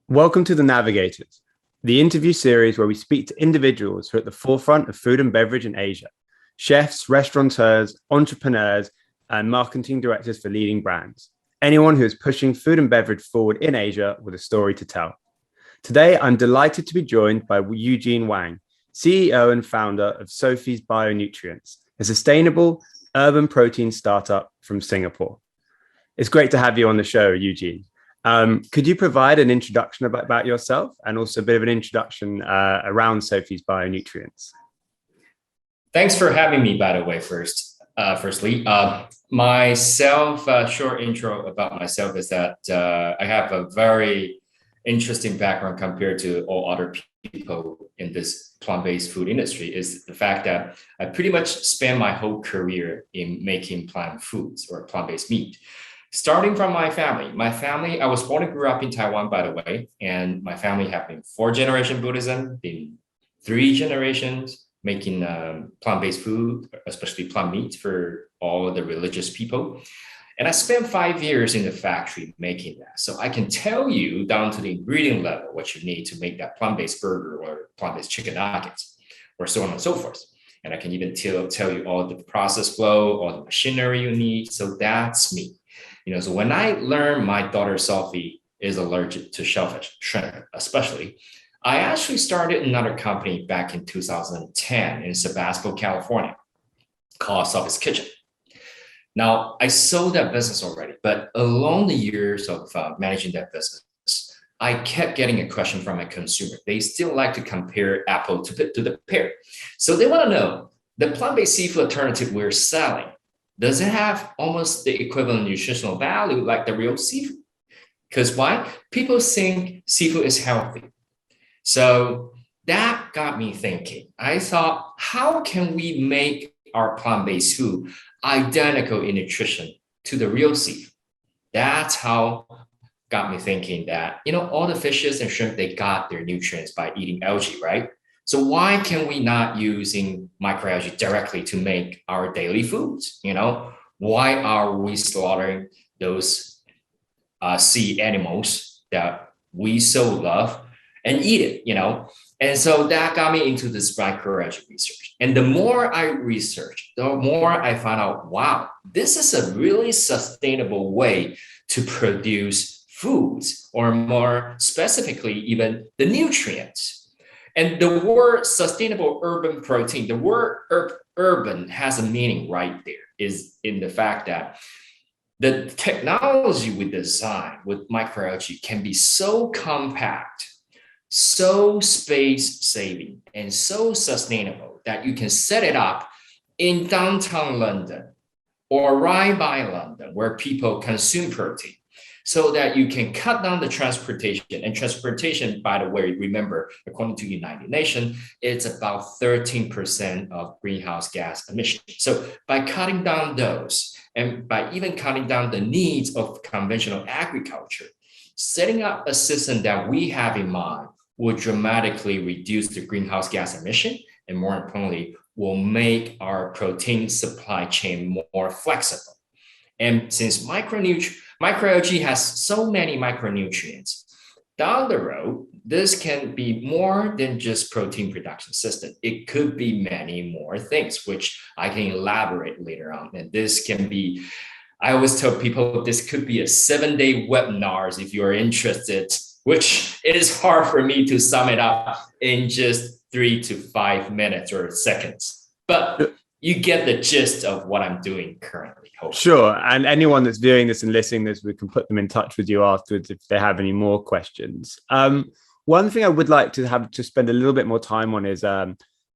Welcome to the Navigators, the interview series where we speak to individuals who are at the forefront of food and beverage in Asia. Chefs, restaurateurs, entrepreneurs, and marketing directors for leading brands. Anyone who is pushing food and beverage forward in Asia with a story to tell. Today, I'm delighted to be joined by Eugene Wang, CEO and founder of Sophie's Bionutrients, a sustainable urban protein startup from Singapore. It's great to have you on the show, Eugene. Could you provide an introduction about yourself and also a bit of an introduction around Sophie's Bionutrients? Thanks for having me, by the way, firstly. Myself, short intro about myself is that I have a very interesting background compared to all other people in this plant-based food industry, is the fact that I pretty much spent my whole career in making plant foods or plant-based meat. Starting from my family, I was born and grew up in Taiwan, by the way, and my family have been 4th-generation Buddhism, been 3 generations making plant-based food, especially plant meat for all the religious people. And I spent 5 years in the factory making that. So I can tell you down to the ingredient level what you need to make that plant-based burger or plant-based chicken nuggets, or so on and so forth. And I can even tell you all the process flow, all the machinery you need. So that's me. So when I learned my daughter Sophie is allergic to shellfish, shrimp especially, I actually started another company back in 2010 in Sebasco, California, called Sophie's Kitchen. Now, I sold that business already, but along the years of managing that business, I kept getting a question from my consumer. They still like to compare apple to the pear. So they want to know, the plant-based seafood alternative we're selling, does it have almost the equivalent nutritional value like the real seafood? Because why? People think seafood is healthy. So that got me thinking. I thought, how can we make our plant-based food identical in nutrition to the real seafood? That's how got me thinking that, all the fishes and shrimp, they got their nutrients by eating algae, right? So why can we not using microalgae directly to make our daily foods? Why are we slaughtering those sea animals that we so love and eat it? And so that got me into this microalgae research. And the more I researched, the more I found out, wow, this is a really sustainable way to produce foods, or more specifically, even the nutrients. And the word sustainable urban protein, the word urban has a meaning right there, is in the fact that the technology we design with microalgae can be so compact, so space saving, and so sustainable that you can set it up in downtown London or right by London where people consume protein, so that you can cut down the transportation. And transportation, by the way, remember, according to United Nations, it's about 13% of greenhouse gas emissions. So by cutting down those, and by even cutting down the needs of conventional agriculture, setting up a system that we have in mind will dramatically reduce the greenhouse gas emission, and more importantly, will make our protein supply chain more flexible. And since microalgae has so many micronutrients, down the road, this can be more than just protein production system. It could be many more things, which I can elaborate later on. And this can be, I always tell people, this could be a 7-day webinars if you're interested, which it is hard for me to sum it up in just 3 to 5 minutes or seconds. But you get the gist of what I'm doing currently. Hopefully. Sure. And anyone that's viewing this and listening to this, we can put them in touch with you afterwards if they have any more questions. One thing I would like to have to spend a little bit more time on is,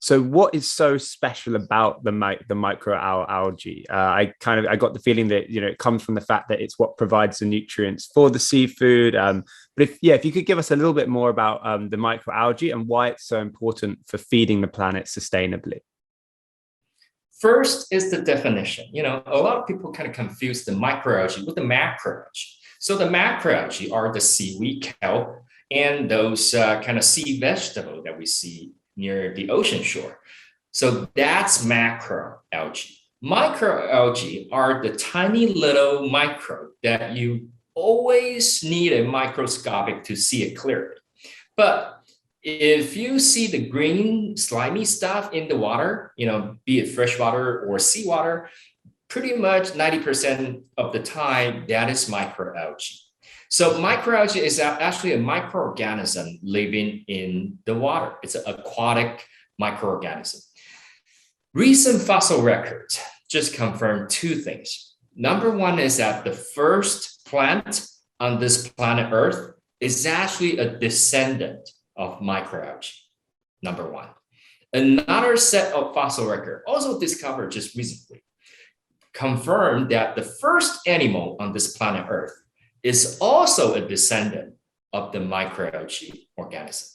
so what is so special about the microalgae? I got the feeling that, it comes from the fact that it's what provides the nutrients for the seafood. But if you could give us a little bit more about the microalgae and why it's so important for feeding the planet sustainably. First is the definition. A lot of people kind of confuse the microalgae with the macroalgae. So the macroalgae are the seaweed, kelp, and those kind of sea vegetable that we see near the ocean shore. So that's macroalgae. Microalgae are the tiny little microbe that you always need a microscopic to see it clearly. But if you see the green slimy stuff in the water, be it fresh water or seawater, pretty much 90% of the time, that is microalgae. So microalgae is actually a microorganism living in the water. It's an aquatic microorganism. Recent fossil records just confirm two things. Number one is that the first plant on this planet Earth is actually a descendant of microalgae, number one. Another set of fossil record, also discovered just recently, confirmed that the first animal on this planet Earth is also a descendant of the microalgae organism.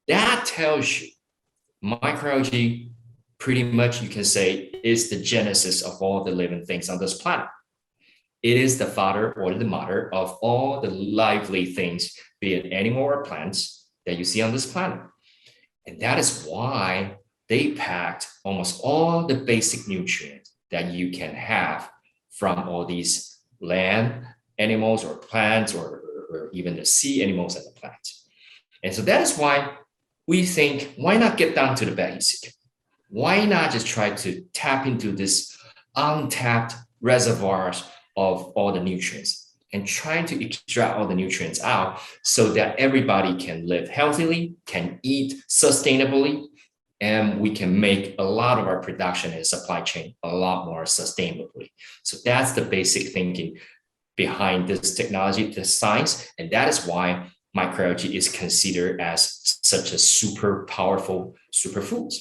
That tells you microalgae, pretty much you can say, is the genesis of all the living things on this planet. It is the father or the mother of all the lively things, be it animal or plants, that you see on this planet. And that is why they packed almost all the basic nutrients that you can have from all these land animals or plants or even the sea animals and the plants. And so that is why we think, why not get down to the basic? Why not just try to tap into this untapped reservoirs of all the nutrients and trying to extract all the nutrients out so that everybody can live healthily, can eat sustainably, and we can make a lot of our production and supply chain a lot more sustainably. So that's the basic thinking behind this technology, this science, and that is why microalgae is considered as such a super powerful superfood.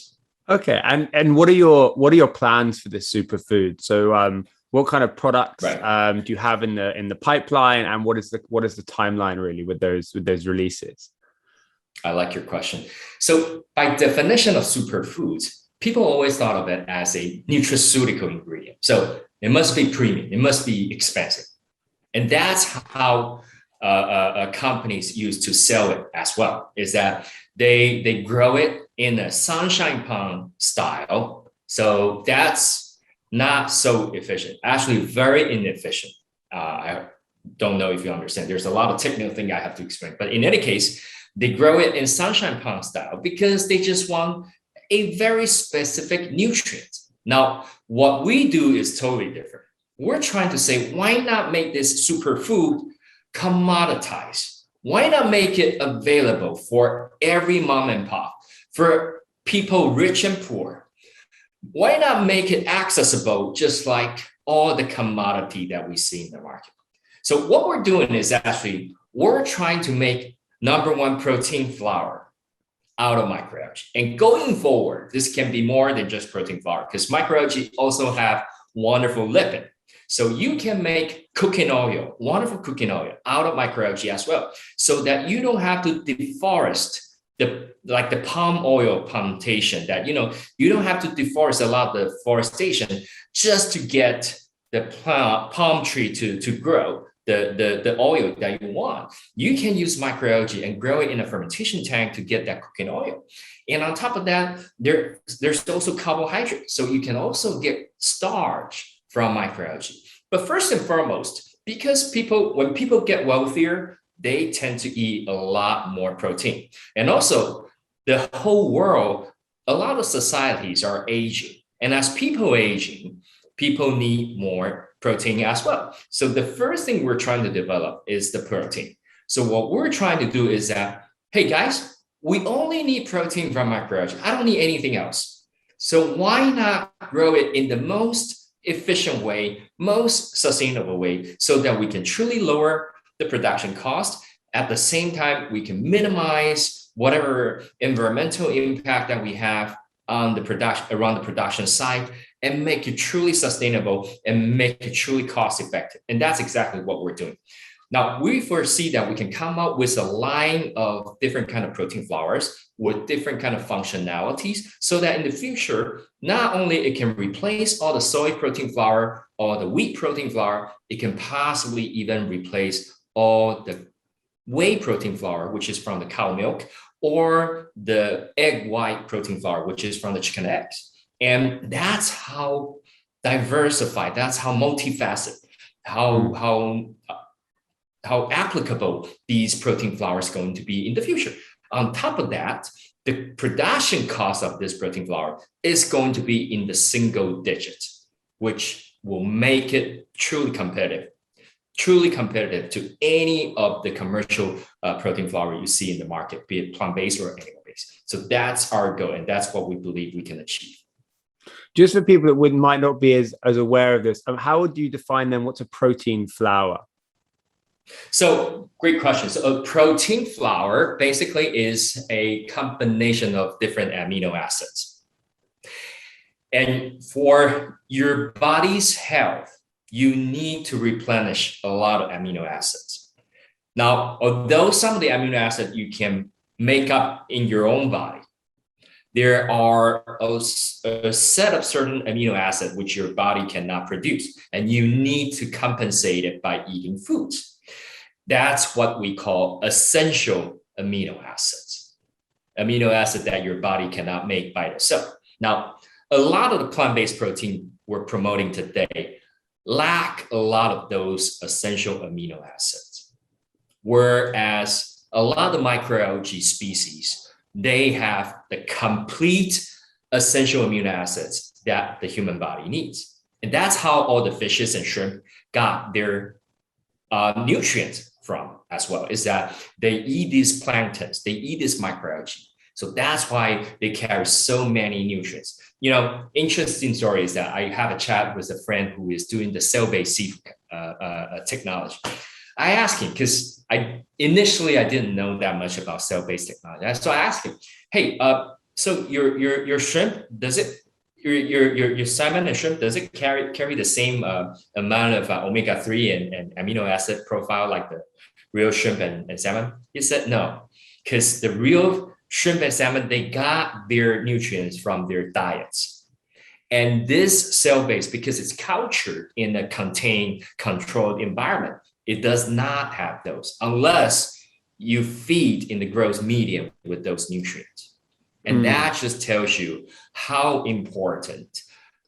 Okay, and what are your plans for this superfood? So, what kind of products do you have in the pipeline, and what is the timeline really with those releases? I like your question. So, by definition of superfoods, people always thought of it as a nutraceutical ingredient. So it must be premium, it must be expensive, and that's how companies used to sell it as well. Is that they grow it in a sunshine pond style. So that's not so efficient, actually very inefficient. I don't know if you understand. There's a lot of technical thing I have to explain, but in any case, they grow it in sunshine pond style because they just want a very specific nutrient. Now, what we do is totally different. We're trying to say, why not make this superfood commoditized? Why not make it available for every mom and pop, for people rich and poor? Why not make it accessible just like all the commodity that we see in the market? So what we're doing is actually, we're trying to make number one protein flour out of microalgae. And going forward, this can be more than just protein flour because microalgae also have wonderful lipid. So you can make cooking oil, wonderful cooking oil out of microalgae as well, so that you don't have to deforest the palm oil plantation that, you don't have to deforest a lot of the forestation just to get the palm tree to grow the oil that you want. You can use microalgae and grow it in a fermentation tank to get that cooking oil. And on top of that, there's also carbohydrate. So you can also get starch from microalgae. But first and foremost, because when people get wealthier, they tend to eat a lot more protein. And also the whole world, a lot of societies are aging. And as people aging, people need more protein as well. So the first thing we're trying to develop is the protein. So what we're trying to do is that, hey guys, we only need protein from microalgae. I don't need anything else. So why not grow it in the most efficient way, most sustainable way, so that we can truly lower the production cost. At the same time, we can minimize whatever environmental impact that we have on the production, around the production site, and make it truly sustainable and make it truly cost effective. And that's exactly what we're doing. Now, we foresee that we can come up with a line of different kind of protein flours with different kind of functionalities so that in the future, not only it can replace all the soy protein flour or the wheat protein flour, it can possibly even replace all the whey protein flour, which is from the cow milk, or the egg white protein flour, which is from the chicken eggs. And that's how diversified. That's how multifaceted, how applicable these protein flours are going to be in the future. On top of that, the production cost of this protein flour is going to be in the single digits, which will make it truly competitive to any of the commercial protein flour you see in the market, be it plant-based or animal-based. So that's our goal, and that's what we believe we can achieve. Just for people that might not be as aware of this, how would you define then what's a protein flour? So great question. So a protein flour basically is a combination of different amino acids. And for your body's health, you need to replenish a lot of amino acids. Now, although some of the amino acids you can make up in your own body, there are a set of certain amino acids which your body cannot produce, and you need to compensate it by eating foods. That's what we call essential amino acids that your body cannot make by itself. Now, a lot of the plant-based protein we're promoting today lack a lot of those essential amino acids, whereas a lot of the microalgae species, they have the complete essential amino acids that the human body needs. And that's how all the fishes and shrimp got their nutrients from as well, is that they eat these planktons, they eat this microalgae. So that's why they carry so many nutrients. Interesting story is that I have a chat with a friend who is doing the cell-based seafood technology. I asked him, because I didn't know that much about cell-based technology. So I asked him, hey, so your shrimp, does it, your salmon and shrimp, does it carry the same amount of omega-3 and amino acid profile like the real shrimp and salmon? He said no, because the real shrimp and salmon, they got their nutrients from their diets. And this cell-based, because it's cultured in a contained, controlled environment, it does not have those unless you feed in the growth medium with those nutrients. And that just tells you how important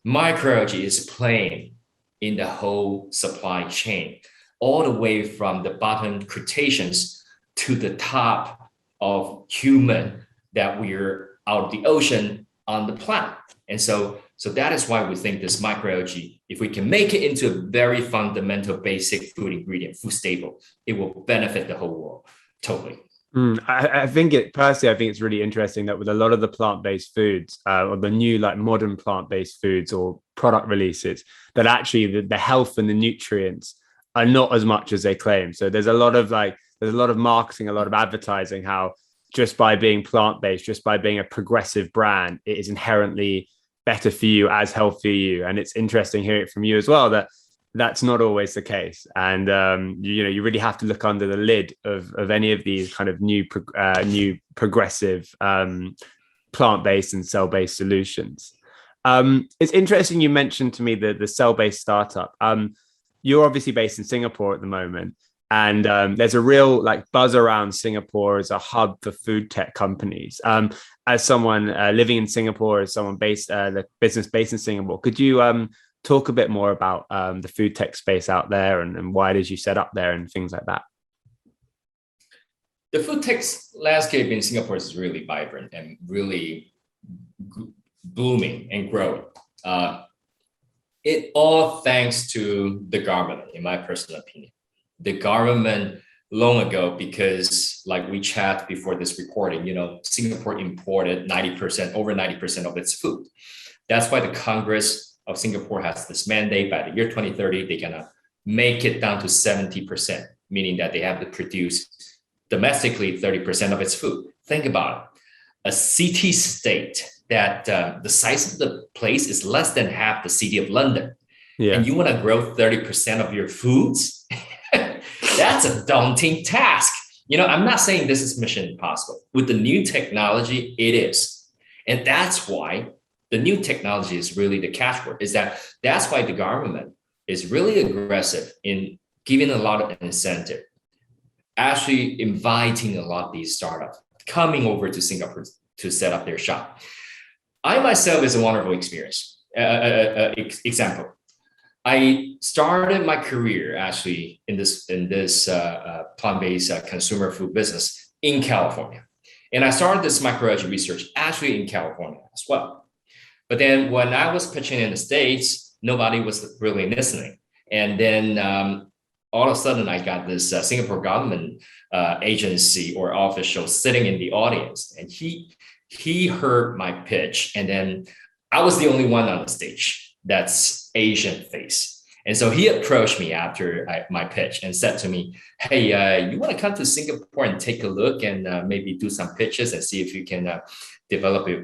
microalgae is playing in the whole supply chain, all the way from the bottom crustaceans to the top of human that we're out of the ocean on the planet. And so that is why we think this microalgae, if we can make it into a very fundamental basic food ingredient, food staple, it will benefit the whole world totally. I think it's really interesting that with a lot of the plant-based foods or the new like modern plant-based foods or product releases, that actually the health and the nutrients are not as much as they claim. So there's a lot of marketing, a lot of advertising, how just by being plant-based, just by being a progressive brand, it is inherently better for you, as healthy for you. And it's interesting hearing it from you as well, that that's not always the case. And you really have to look under the lid of any of these kind of new progressive plant-based and cell-based solutions. It's interesting you mentioned to me the cell-based startup. You're obviously based in Singapore at the moment, and there's a real like buzz around Singapore as a hub for food tech companies. As someone living in Singapore, as someone the business based in Singapore, could you talk a bit more about the food tech space out there and why it is you set up there and things like that? The food tech landscape in Singapore is really vibrant and really booming and growing. It all thanks to the government, in my personal opinion. The government long ago, because like we chat before this recording, Singapore imported over 90% of its food. That's why the Congress of Singapore has this mandate by the year 2030, they're gonna make it down to 70%, meaning that they have to produce domestically 30% of its food. Think about it. A city state that the size of the place is less than half the city of London. Yeah. And you want to grow 30% of your foods? That's a daunting task. I'm not saying this is mission impossible. With the new technology, it is. And that's why the new technology is really the catchword, that's why the government is really aggressive in giving a lot of incentive, actually inviting a lot of these startups coming over to Singapore to set up their shop. I myself is a wonderful experience. example. I started my career actually in this plant-based consumer food business in California, and I started this microbiology research actually in California as well. But then when I was pitching in the States, nobody was really listening, and then all of a sudden I got this Singapore government agency or official sitting in the audience, and he heard my pitch, and then I was the only one on the stage that's Asian face. And so he approached me after my pitch and said to me, hey, you want to come to Singapore and take a look and maybe do some pitches and see if you can develop your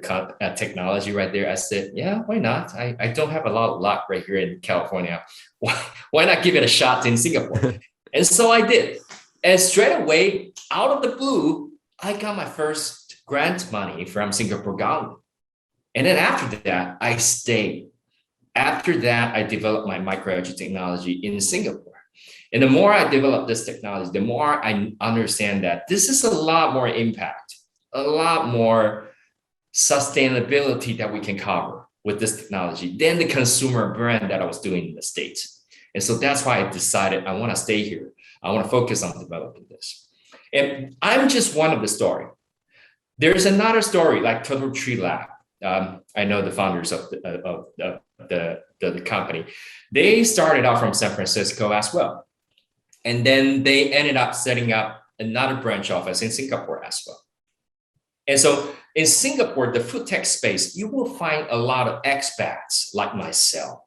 technology right there? I said, yeah, why not? I don't have a lot of luck right here in California. Why not give it a shot in Singapore? And so I did. And straight away, out of the blue, I got my first grant money from Singapore government. And then after that, I stayed. After that, I developed my microbiology technology in Singapore. And the more I develop this technology, the more I understand that this is a lot more impact, a lot more sustainability that we can cover with this technology than the consumer brand that I was doing in the States. And so that's why I decided I want to stay here. I want to focus on developing this. And I'm just one of the story. There's another story like Total Tree Lab. I know the founders of the company. They started out from San Francisco as well. And then they ended up setting up another branch office in Singapore as well. And so in Singapore, the food tech space, you will find a lot of expats like myself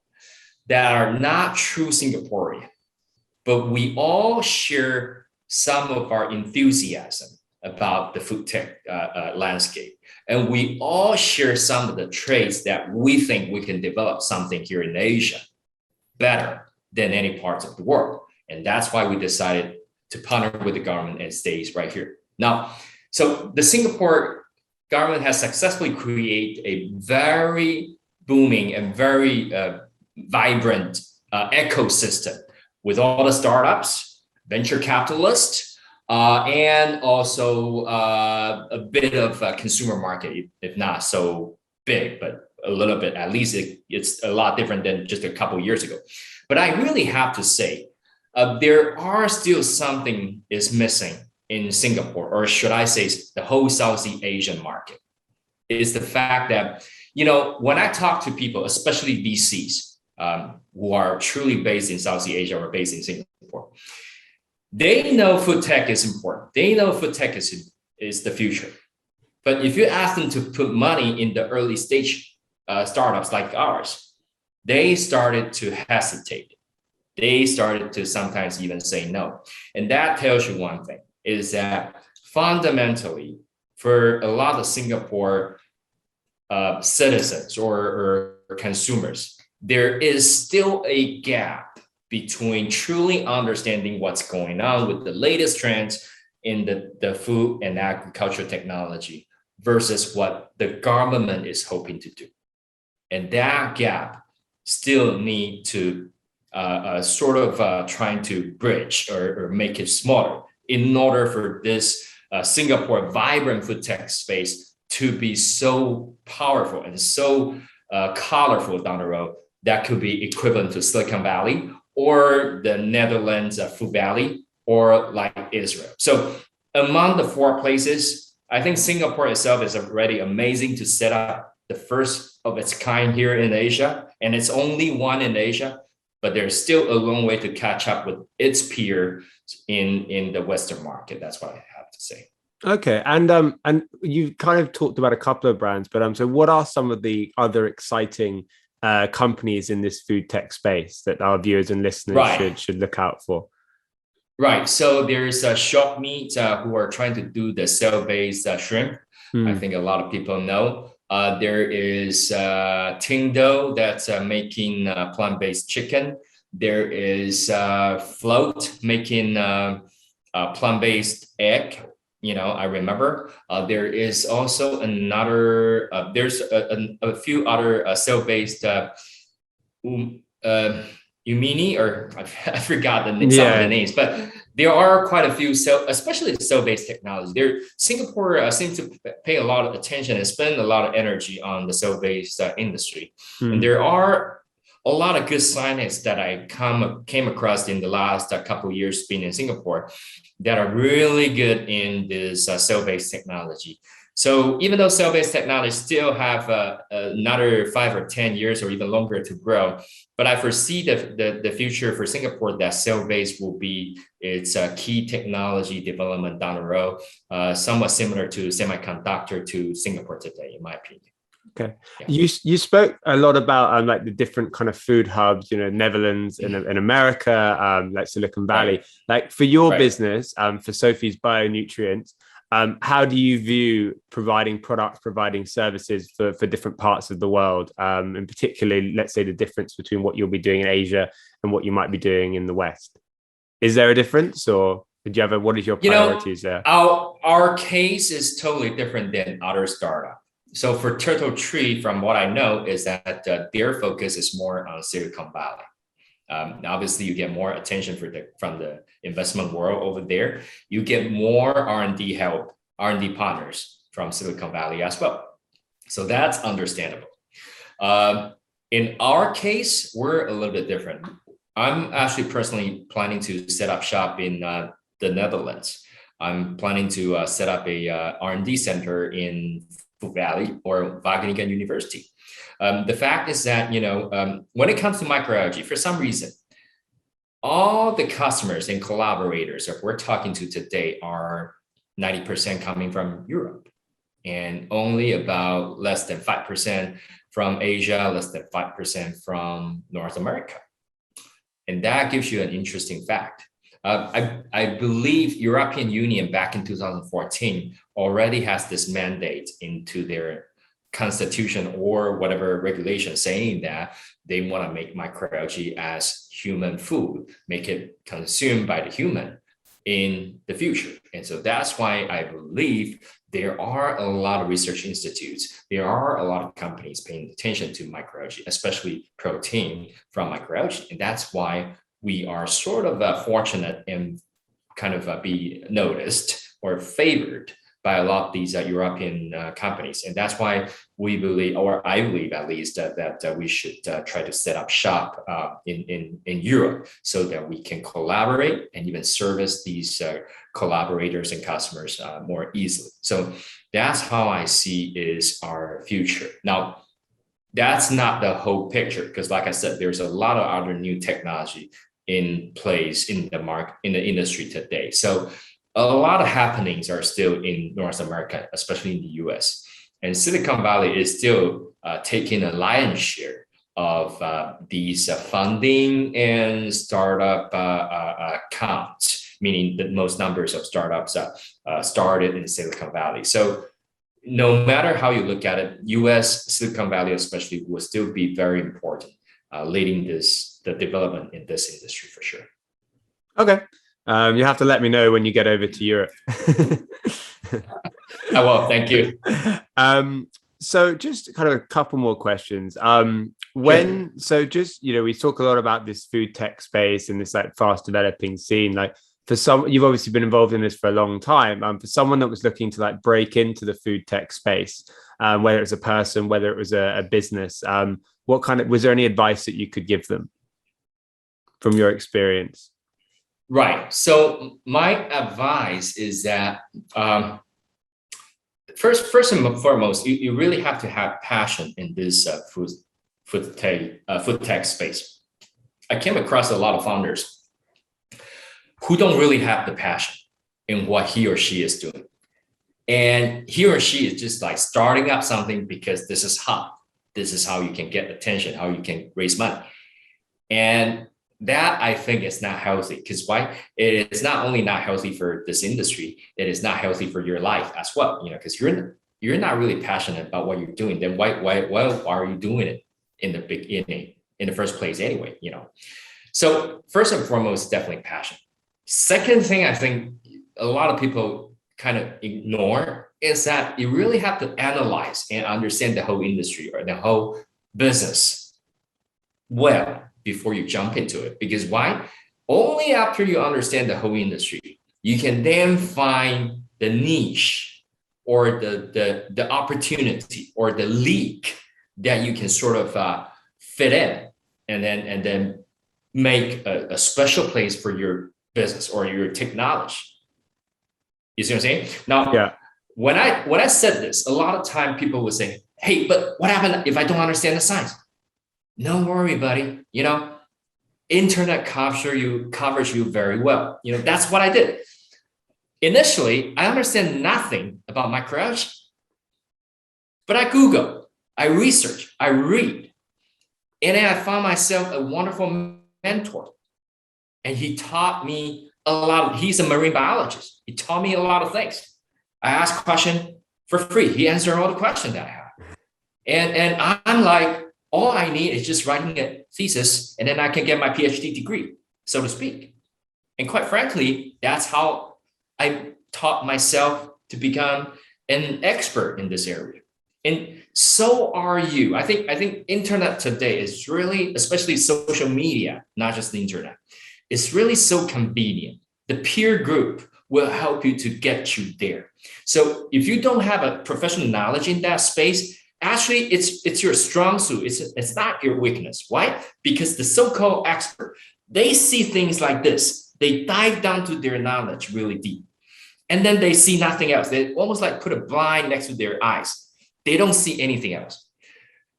that are not true Singaporean, but we all share some of our enthusiasm about the food tech landscape. And we all share some of the traits that we think we can develop something here in Asia better than any parts of the world. And that's why we decided to partner with the government and stay right here. Now, so the Singapore government has successfully created a very booming and very vibrant ecosystem with all the startups, venture capitalists, and also a bit of a consumer market, if not so big, but a little bit. At least it's a lot different than just a couple of years ago. But I really have to say, there are still something is missing in Singapore, or should I say the whole Southeast Asian market, is the fact that, you know, when I talk to people, especially VCs who are truly based in Southeast Asia or based in Singapore, they know food tech is important. They know food tech is the future. But if you ask them to put money in the early stage startups like ours, they started to hesitate. They started to sometimes even say no. And that tells you one thing, is that fundamentally, for a lot of Singapore citizens or consumers, there is still a gap between truly understanding what's going on with the latest trends in the food and agriculture technology versus what the government is hoping to do. And that gap still need to trying to bridge or make it smaller in order for this Singapore vibrant food tech space to be so powerful and so colorful down the road that could be equivalent to Silicon Valley or the Netherlands Food Valley, or like Israel. So among the four places, I think Singapore itself is already amazing to set up the first of its kind here in Asia. And it's only one in Asia, but there's still a long way to catch up with its peer in the Western market. That's what I have to say. Okay, and you kind of talked about a couple of brands, but so what are some of the other exciting companies in this food tech space that our viewers and listeners should look out for? Right. So there's Shop Meat who are trying to do the cell-based shrimp. I think a lot of people know. There is Tindo that's making plant-based chicken. There is Float making plant-based egg. You know, I remember there is also another, there's a few other cell-based Umini, or I forgot some of the names, but there are quite a few cell, especially the cell-based technology. Singapore seems to pay a lot of attention and spend a lot of energy on the cell-based industry. And there are a lot of good scientists that I came across in the last couple of years being in Singapore that are really good in this cell-based technology. So even though cell-based technology still have another 5 or 10 years or even longer to grow, but I foresee the future for Singapore that cell-based will be its key technology development down the road, somewhat similar to semiconductor to Singapore today, in my opinion. Okay. Yeah. You spoke a lot about like the different kind of food hubs, Netherlands and in America, like Silicon Valley. Right. Like for your business, for Sophie's Bionutrients, how do you view providing services for different parts of the world, and particularly, let's say, the difference between what you'll be doing in Asia and what you might be doing in the West? Is there a difference, or what is your priorities there? Our case is totally different than other startups. So for Turtle Tree, from what I know, is that their focus is more on Silicon Valley. Obviously, you get more attention from the investment world over there. You get more R&D help, R&D partners from Silicon Valley as well. So that's understandable. In our case, we're a little bit different. I'm actually personally planning to set up shop in the Netherlands. I'm planning to set up a R&D center in Valley or Wageningen University. The fact is that, when it comes to microalgae, for some reason, all the customers and collaborators that we're talking to today are 90% coming from Europe and only about less than 5% from Asia, less than 5% from North America. And that gives you an interesting fact. I believe European Union back in 2014 already has this mandate into their constitution or whatever regulation saying that they want to make microalgae as human food, make it consumed by the human in the future. And so that's why I believe there are a lot of research institutes, there are a lot of companies paying attention to microalgae, especially protein from microalgae. And that's why we are sort of fortunate and kind of be noticed or favored by a lot of these European companies. And that's why we believe, or I believe at least, that we should try to set up shop in Europe so that we can collaborate and even service these collaborators and customers more easily. So that's how I see is our future. Now, that's not the whole picture, because like I said, there's a lot of other new technology in place in the market, in the industry today. So a lot of happenings are still in North America, especially in the US. And Silicon Valley is still taking a lion's share of these funding and startup counts, meaning the most numbers of startups started in Silicon Valley. So no matter how you look at it, US, Silicon Valley especially, will still be very important, leading the development in this industry for sure. Okay. You have to let me know when you get over to Europe. I will. Thank you. So just kind of a couple more questions. So just, we talk a lot about this food tech space and this like fast developing scene. Like for some, you've obviously been involved in this for a long time. For someone that was looking to like break into the food tech space, whether it's a person, whether it was a business, was there any advice that you could give them from your experience? Right. So my advice is that first and foremost, you really have to have passion in this food tech space. I came across a lot of founders who don't really have the passion in what he or she is doing. And he or she is just like starting up something because this is hot. This is how you can get attention, how you can raise money. And that I think is not healthy, because why? It is not only not healthy for this industry, it is not healthy for your life as well. Because you're not really passionate about what you're doing. Then why are you doing it in the beginning, in the first place anyway? So first and foremost, definitely passion. Second thing I think a lot of people kind of ignore is that you really have to analyze and understand the whole industry or the whole business well before you jump into it. Because why? Only after you understand the whole industry, you can then find the niche or the opportunity or the leak that you can sort of fit in, and then make a special place for your business or your technology. You see what I'm saying? Now, Yeah. when I said this, a lot of time people would say, "Hey, but what happened if I don't understand the science?" No worry, buddy. Internet covers you very well. That's what I did. Initially, I understand nothing about microalgae, but I Google, I research, I read, and then I found myself a wonderful mentor, and he taught me a lot. He's a marine biologist. He taught me a lot of things. I asked questions for free. He answered all the questions that I have, and I'm like, all I need is just writing a thesis, and then I can get my PhD degree, so to speak. And quite frankly, that's how I taught myself to become an expert in this area. And so are you. I think internet today is really, especially social media, not just the internet, it's really so convenient. The peer group will help you to get you there. So if you don't have a professional knowledge in that space, actually it's your strong suit. It's not your weakness. Why? Because the so-called expert, they see things like this. They dive down to their knowledge really deep. And then they see nothing else. They almost like put a blind next to their eyes. They don't see anything else.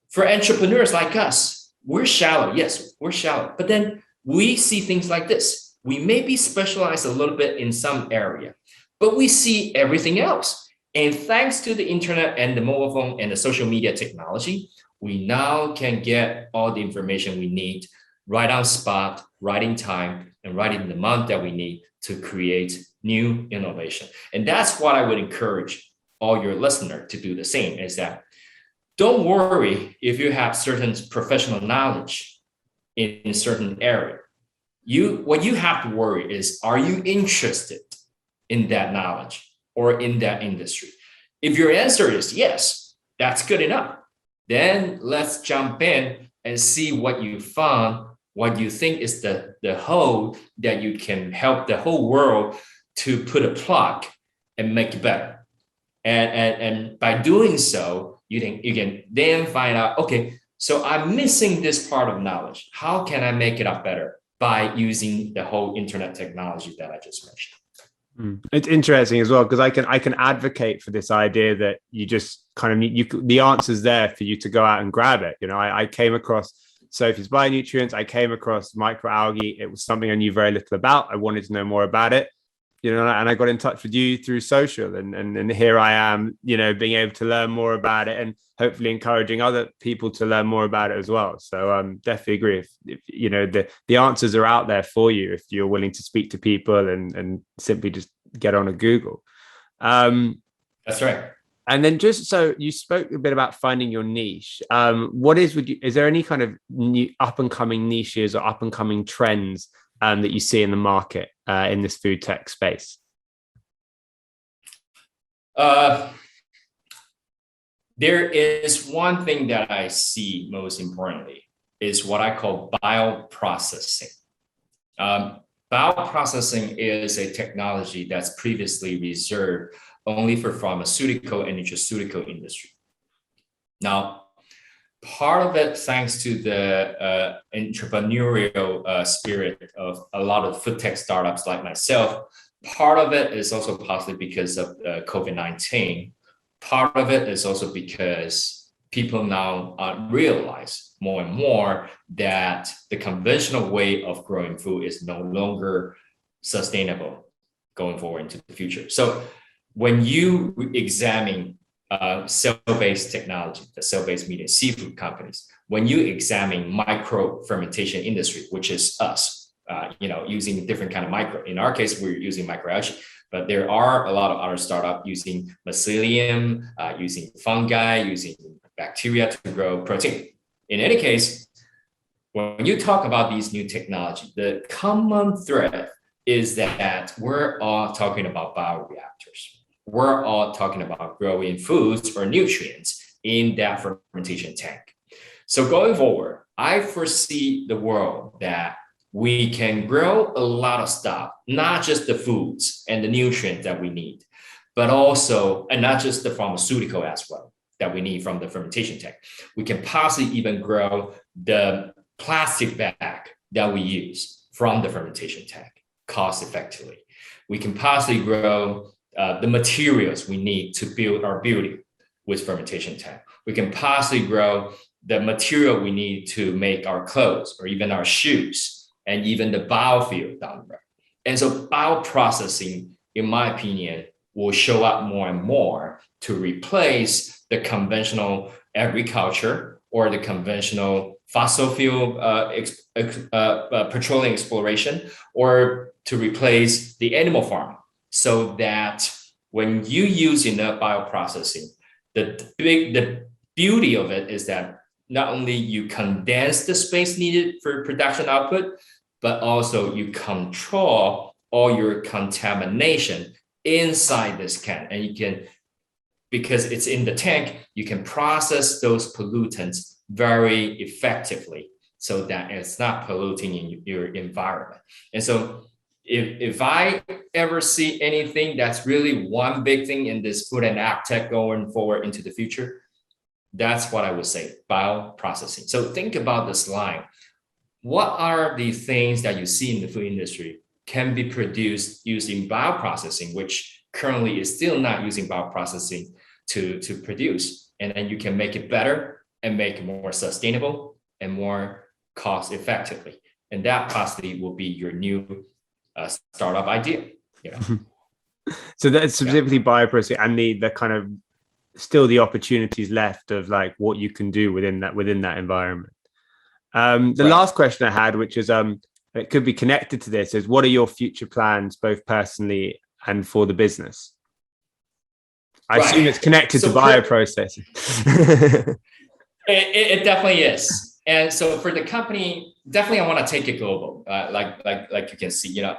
For entrepreneurs like us, we're shallow. Yes, we're shallow. But then we see things like this. We may be specialized a little bit in some area, but we see everything else. And thanks to the internet and the mobile phone and the social media technology, we now can get all the information we need right on spot, right in time, and right in the month that we need to create new innovation. And that's what I would encourage all your listeners to do the same, is that don't worry if you have certain professional knowledge in a certain area. What you have to worry is, are you interested in that knowledge or in that industry? If your answer is yes, that's good enough. Then let's jump in and see what you found, what you think is the hole that you can help the whole world to put a plug and make it better. And by doing so, you can then find out, okay, so I'm missing this part of knowledge. How can I make it up better by using the whole internet technology that I just mentioned? It's interesting as well, because I can advocate for this idea that you just kind of the answer's there for you to go out and grab it. I came across Sophie's Bionutrients. I came across microalgae. It was something I knew very little about. I wanted to know more about it. And I got in touch with you through social, and here I am, being able to learn more about it and hopefully encouraging other people to learn more about it as well. So definitely agree. If the answers are out there for you, if you're willing to speak to people and simply just get on a Google. That's right. And then just so you spoke a bit about finding your niche. Is there any kind of new up and coming niches or up and coming trends that you see in the market in this food tech space? There is one thing that I see most importantly is what I call bioprocessing. Bioprocessing is a technology that's previously reserved only for pharmaceutical and nutraceutical industry. Now, part of it, thanks to the entrepreneurial spirit of a lot of food tech startups like myself, part of it is also possibly because of COVID-19. Part of it is also because people now realize more and more that the conventional way of growing food is no longer sustainable going forward into the future. So when you examine cell-based technology, the cell-based meat and seafood companies, when you examine micro fermentation industry, which is us, using different kind of micro. In our case, we're using microalgae, but there are a lot of other startups using mycelium, using fungi, using bacteria to grow protein. In any case, when you talk about these new technology, the common thread is that we're all talking about bioreactors. We're all talking about growing foods or nutrients in that fermentation tank. So going forward, I foresee the world that we can grow a lot of stuff, not just the foods and the nutrients that we need, but also, and not just the pharmaceutical as well that we need from the fermentation tank. We can possibly even grow the plastic bag that we use from the fermentation tank cost effectively. We can possibly grow the materials we need to build our building with fermentation tank. We can possibly grow the material we need to make our clothes or even our shoes and even the biofuel down the road. And so bioprocessing, in my opinion, will show up more and more to replace the conventional agriculture or the conventional fossil fuel petroleum exploration, or to replace the animal farming, so that when you use enough bioprocessing, the beauty of it is that not only you condense the space needed for production output, but also you control all your contamination inside this can. And you can, because it's in the tank, you can process those pollutants very effectively so that it's not polluting in your environment. And so if I ever see anything that's really one big thing in this food and ag tech going forward into the future, that's what I would say, bioprocessing. So think about this line. What are the things that you see in the food industry can be produced using bioprocessing, which currently is still not using bioprocessing to produce? And then you can make it better and make it more sustainable and more cost effectively. And that possibly will be your new startup idea. You know? So that's specifically bioprocessing and the kind of still the opportunities left of like what you can do within that environment. The last question I had, which is it could be connected to this, is what are your future plans, both personally and for the business? I assume it's connected to bioprocessing. It definitely is. And so for the company, definitely I want to take it global. Like you can see, you know,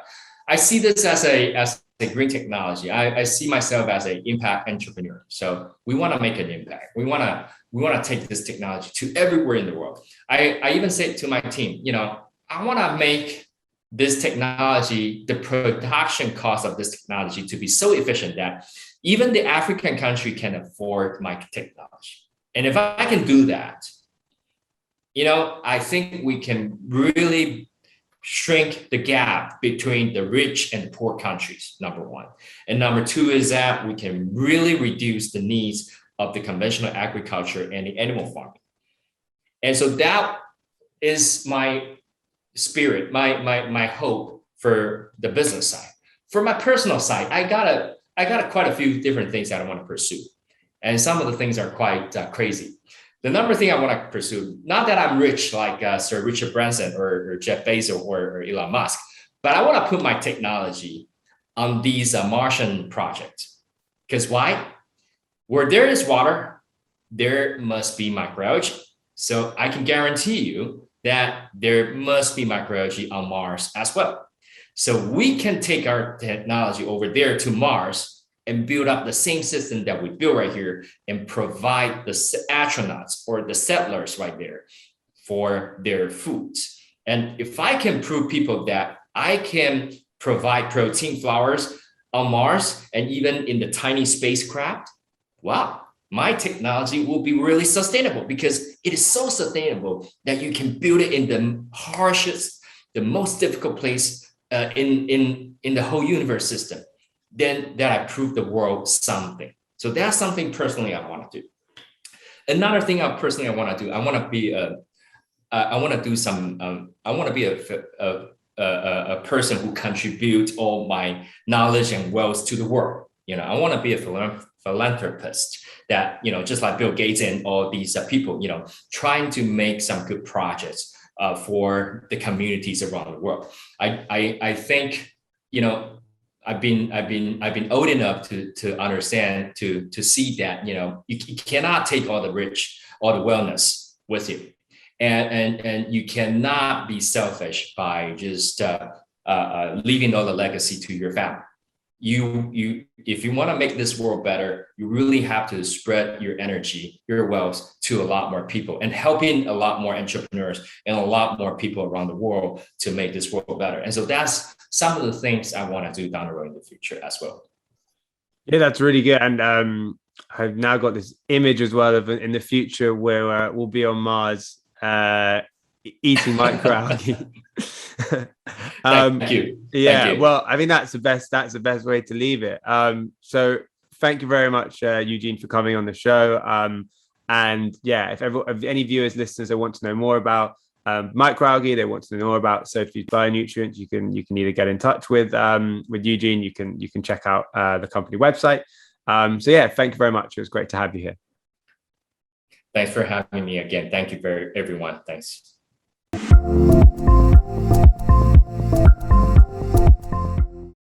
I see this as a green technology. I see myself as an impact entrepreneur. So we want to make an impact. We want to take this technology to everywhere in the world. I even say to my team, you know, I want to make this technology, the production cost of this technology, to be so efficient that even the African country can afford my technology. And if I can do that, you know, I think we can really shrink the gap between the rich and the poor countries, number one. And number two is that we can really reduce the needs of the conventional agriculture and the animal farming. And so that is my spirit, my hope for the business side. For my personal side, I got quite a few different things that I want to pursue. And some of the things are quite crazy. The number thing I want to pursue, not that I'm rich like Sir Richard Branson or Jeff Bezos or Elon Musk, but I want to put my technology on these Martian projects. Because why? Where there is water, there must be microalgae. So I can guarantee you that there must be microalgae on Mars as well. So we can take our technology over there to Mars and build up the same system that we build right here and provide the astronauts or the settlers right there for their foods. And if I can prove people that I can provide protein flours on Mars and even in the tiny spacecraft, wow, my technology will be really sustainable, because it is so sustainable that you can build it in the harshest, the most difficult place in the whole universe system. Then that I prove the world something. So that's something personally I want to do. Another thing I want to do, I want to be a person who contributes all my knowledge and wealth to the world. You know, I want to be a philanthropist that, you know, just like Bill Gates and all these people, you know, trying to make some good projects for the communities around the world. I think, you know, I've been old enough to understand, to see that, you know, you cannot take all the wellness with you, and you cannot be selfish by just leaving all the legacy to your family. if you want to make this world better, you really have to spread your energy, your wealth to a lot more people, and helping a lot more entrepreneurs and a lot more people around the world to make this world better. And so that's some of the things I want to do down the road in the future as well. Yeah, that's really good. And I've now got this image as well of in the future where we'll be on Mars eating microalgae. Thank you. Yeah, Thank you. well, I think that's the best way to leave it. So thank you very much, Eugene, for coming on the show. And yeah, if any viewers, listeners, that want to know more about microalgae, they want to know more about Sophie's Bionutrients, you can either get in touch with Eugene, you can check out the company website. So yeah, thank you very much. It was great to have you here. Thanks for having me again. Thank you everyone. Thanks.